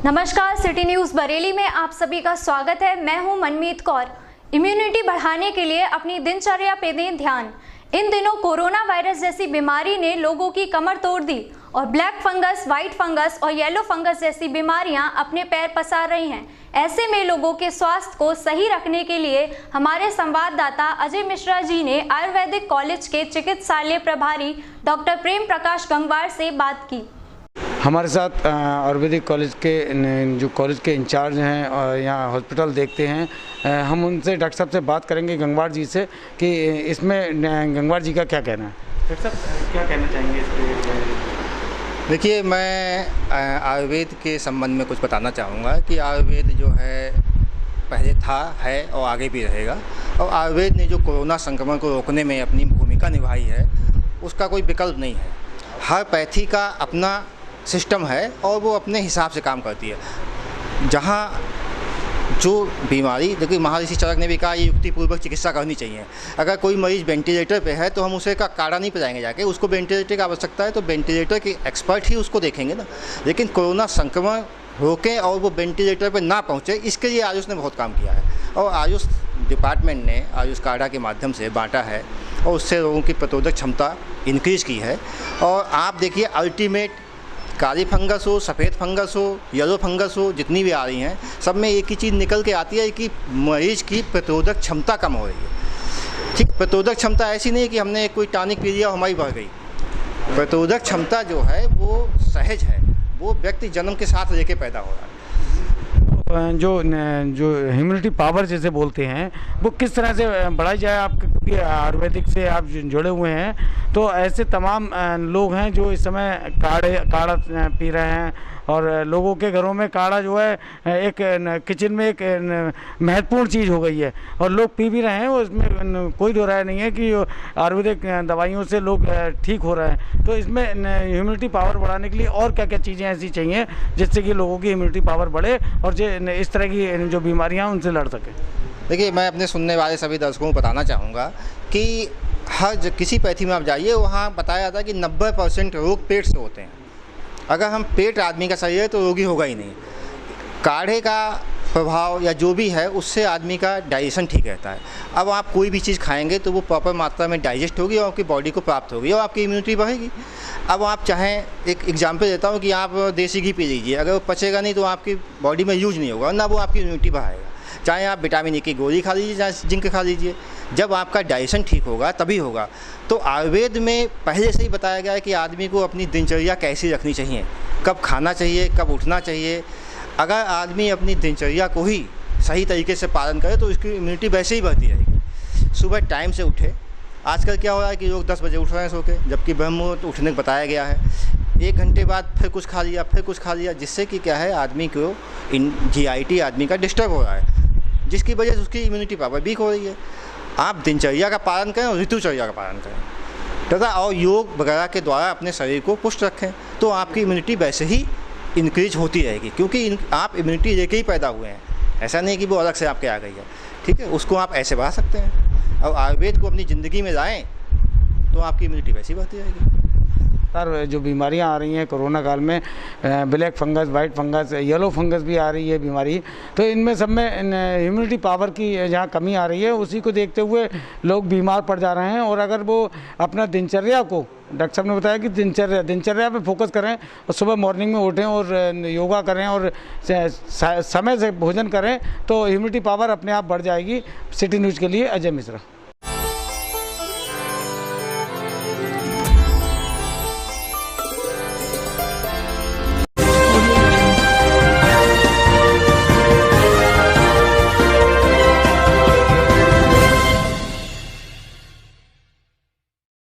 नमस्कार, city news Bareilly में आप सभी का स्वागत है। मैं हूं मनमीत कौर। इम्यूनिटी बढ़ाने के लिए अपनी दिनचर्या पे दें ध्यान। इन दिनों कोरोना वायरस जैसी बीमारी ने लोगों की कमर तोड़ दी और ब्लैक फंगस, व्हाइट फंगस और येलो फंगस जैसी बीमारियां अपने पैर पसार रही हैं। ऐसे में लोगों के स्वास्थ्य को सही रखने के लिए हमारे संवाददाता अजय मिश्रा जी ने आयुर्वेदिक कॉलेज के चिकित्सालय प्रभारी डॉक्टर प्रेम प्रकाश गंगवार से बात की। हमारे साथ आयुर्वेदिक कॉलेज के जो कॉलेज के इंचार्ज हैं और यहाँ हॉस्पिटल देखते हैं, हम उनसे डॉक्टर साहब से बात करेंगे, गंगवार जी से, कि इसमें गंगवार जी का क्या कहना है। डॉक्टर साहब क्या कहना चाहेंगे इस पर? देखिए, मैं आयुर्वेद के संबंध में कुछ बताना चाहूँगा कि आयुर्वेद जो है पहले था, है और आगे भी रहेगा। और आयुर्वेद ने जो कोरोना संक्रमण को रोकने में अपनी भूमिका निभाई है, उसका कोई विकल्प नहीं है। हर पैथी का अपना सिस्टम है और वो अपने हिसाब से काम करती है। जहाँ जो बीमारी, देखिए महर्षि चरक ने भी कहा ये युक्तिपूर्वक चिकित्सा करनी चाहिए। अगर कोई मरीज़ वेंटिलेटर पे है तो हम उसे का काढ़ा नहीं पिलाएंगे जाके, उसको वेंटिलेटर की आवश्यकता है तो वेंटिलेटर के एक्सपर्ट ही उसको देखेंगे ना। लेकिन कोरोना संक्रमण रोकें और वो वेंटिलेटर पे ना पहुँचे, इसके लिए आयुष ने बहुत काम किया है और आयुष डिपार्टमेंट ने आयुष काढ़ा के माध्यम से बांटा है और उससे लोगों की प्रतिरोधक क्षमता इंक्रीज़ की है। और आप देखिए, अल्टीमेट काली फंगस हो, सफ़ेद फंगस हो, येलो फंगस हो, जितनी भी आ रही हैं, सब में एक ही चीज़ निकल के आती है कि मरीज़ की प्रतिरोधक क्षमता कम हो रही है। ठीक, प्रतिरोधक क्षमता ऐसी नहीं कि हमने कोई टॉनिक पी लिया और हमारी बढ़ गई। प्रतिरोधक क्षमता जो है वो सहज है, वो व्यक्ति जन्म के साथ लेके पैदा हो रहा है। जो इम्यूनिटी पावर जैसे बोलते हैं, वो किस तरह से बढ़ाई जाए? आप क्योंकि आयुर्वेदिक से आप जुड़े हुए हैं, तो ऐसे तमाम लोग हैं जो इस समय काढ़ा पी रहे हैं और लोगों के घरों में काढ़ा जो है एक किचन में एक महत्वपूर्ण चीज़ हो गई है और लोग पी भी रहे हैं। उसमें कोई दो राय नहीं है कि आयुर्वेदिक दवाइयों से लोग ठीक हो रहे हैं। तो इसमें इम्यूनिटी पावर बढ़ाने के लिए और क्या क्या चीज़ें ऐसी चाहिए जिससे कि लोगों की इम्यूनिटी पावर बढ़े और जो इस तरह की जो बीमारियाँ उनसे लड़ सकें? देखिए, मैं अपने सुनने वाले सभी दर्शकों को बताना चाहूँगा कि किसी पैथी में आप जाइए, वहाँ बताया जाता है कि 90% रोग पेट से होते हैं। अगर हम पेट आदमी का सही है तो रोगी होगा ही नहीं। काढ़े का प्रभाव या जो भी है उससे आदमी का डाइजेशन ठीक रहता है। अब आप कोई भी चीज़ खाएंगे तो वो प्रॉपर मात्रा में डाइजेस्ट होगी और आपकी बॉडी को प्राप्त होगी और आपकी इम्यूनिटी बढ़ेगी। अब आप चाहें, एक एग्जांपल देता हूँ कि आप देसी घी पी लीजिए, अगर वो पचेगा नहीं तो आपकी बॉडी में यूज नहीं होगा, ना वो आपकी इम्यूनिटी बढ़ाएगा। चाहे आप विटामिन ए की गोली खा लीजिए, चाहे जिंक खा लीजिए, जब आपका डाइजेशन ठीक होगा तभी होगा। तो आयुर्वेद में पहले से ही बताया गया है कि आदमी को अपनी दिनचर्या कैसी रखनी चाहिए, कब खाना चाहिए, कब उठना चाहिए। अगर आदमी अपनी दिनचर्या को ही सही तरीके से पालन करे तो उसकी इम्यूनिटी वैसे ही बढ़ती रहेगी। सुबह टाइम से उठे। आजकल क्या हो रहा है कि लोग 10 बजे उठ रहे हैं सो के, जबकि ब्रह्म मुहूर्त उठने को बताया गया है। 1 घंटे बाद फिर कुछ खा लिया, फिर कुछ खा लिया, जिससे कि क्या है, आदमी को GIT आदमी का डिस्टर्ब हो रहा है, जिसकी वजह से उसकी इम्यूनिटी पावर वीक हो रही है। आप दिनचर्या का पालन करें और ऋतुचर्या का पालन करें तथा और योग वगैरह के द्वारा अपने शरीर को पुष्ट रखें, तो आपकी इम्यूनिटी वैसे ही इंक्रीज होती रहेगी, क्योंकि आप इम्यूनिटी लेके ही पैदा हुए हैं। ऐसा नहीं कि वो अलग से आपके आ गई है। ठीक है, उसको आप ऐसे बढ़ा सकते हैं और आयुर्वेद को अपनी ज़िंदगी में लाएँ तो आपकी इम्यूनिटी वैसी बढ़ती रहेगी। सर, जो बीमारियां आ रही हैं कोरोना काल में, black fungus, white fungus, yellow fungus भी आ रही है बीमारी, तो इनमें सब में इम्यूनिटी पावर की जहाँ कमी आ रही है, उसी को देखते हुए लोग बीमार पड़ जा रहे हैं। और अगर वो अपना दिनचर्या को, डॉक्टर साहब ने बताया कि दिनचर्या पे फोकस करें और सुबह मॉर्निंग में उठें और योगा करें और समय से भोजन करें, तो इम्यूनिटी पावर अपने आप बढ़ जाएगी। सिटी न्यूज़ के लिए अजय मिश्रा।